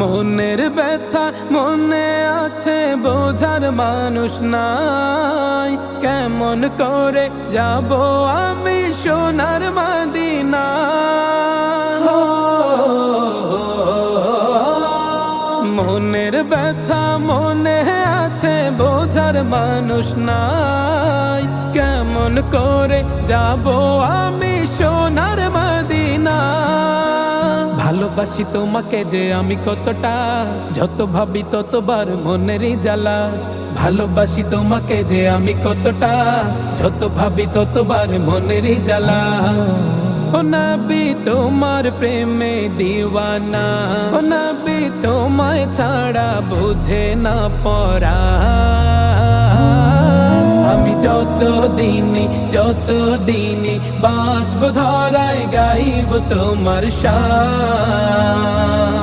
মনের ব্যথা মনে আছে, বোঝার মানুষ নাই। কেমন করে যাব আমি সোনার মদিনা? মনের ব্যথা মনে আছে, বোঝার মানুষ নাই। কেমন করে যাব আমি সোনার মদিনা? ভালোবাসি তোমাকে যে আমি কতটা, যত ভাবি ততবার মনেরই জ্বালা। ভালোবাসি তোমাকে যে আমি কতটা, যত ভাবি ততবার মনেরই জ্বালা। ও নবী তোমার প্রেমে দিওয়ানা, ও নবী তোমায় ছাড়া বুঝে না পরা। আমি যত দিনই বাঁচব ধরায় গাইব তোমার শান।